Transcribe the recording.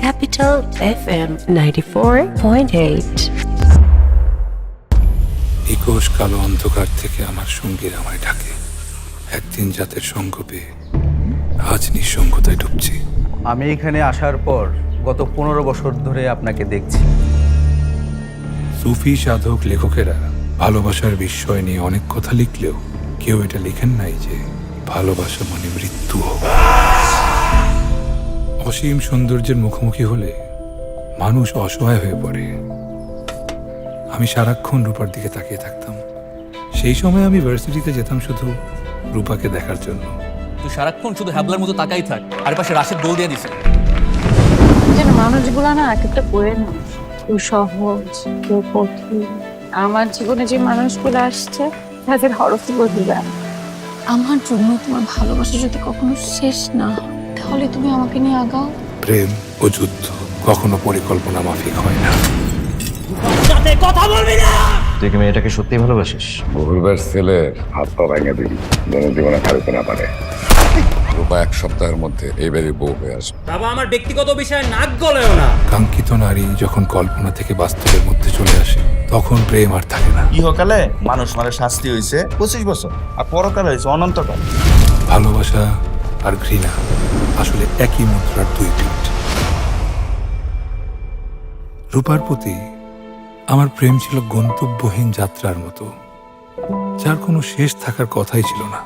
Capital FM 94.8. নিকোষ কালো অন্ধকার থেকে আমার সঙ্গীর আমায় ডাকে। একদিন জাতের সঙ্গ পেয়ে আজ নিঃসঙ্গতায় ডুবছি। আমি এখানে আসার পর গত 15 বছর ধরে আপনাকে দেখছি। সুফি সাধক লেখকেরা ভালোবাসার বিষয় নিয়ে অনেক কথা লিখলেও কেউ এটা লেখেন নাই যে ভালোবাসা মানে মৃত্যু। অসীম সৌন্দর্যের মুখোমুখি হলে মানুষ অসহায় হয়ে পড়ে। আমি সারাক্ষণ রূপার দিকে তাকিয়ে থাকতাম। সেই সময় আমি ভার্সিটিতে যেতাম শুধু রূপাকে দেখার জন্য। তুই সারাক্ষণ শুধু হ্যাবলার মতো তাকাই থাক, আর পাশে রাশেদ গোল দিয়ে দিছে। যেন মানুষগুলা না এক একটা বইয়ে না, কেউ সহজ কেউ কঠিন। আমার জীবনে যে মানুষগুলো আসছে তাদের হরফ বদলে। আমার জন্য তোমার ভালোবাসা যদি কখনো শেষ না হয়, তাহলে তুমি আমাকে নিয়ে আগাও। প্রেম ও যুদ্ধ কখনো পরিকল্পনা মাফিক হয় না। তুই কি মেয়েটাকে সত্যি ভালোবাসিস? বহুবার ছেলের হাত পা ভেঙে দিবি, যেন জীবনে খাড়িতে না পারে। রূপা 1 সপ্তাহের মধ্যে এই বাড়ির বউ হয়ে আসবে। বাবা, আমার ব্যক্তিগত বিষয়ে নাক গলেও না। কাঙ্ক্ষিত নারী যখন কল্পনা থেকে বাস্তবের মধ্যে চলে আসে তখন প্রেম আর থাকে না। ইহকালে মানুষ মানে শাস্তি হয়েছে 25 বছর, আর পরকালে হয়েছে অনন্তকাল। ভালোবাসা আর ঘৃণা আসলে একই মুদ্রার 2 পিঠ। রূপার প্রতি আমার প্রেম ছিল গন্তব্যহীন যাত্রার মতো, যার কোনো শেষ থাকার কথাই ছিল না।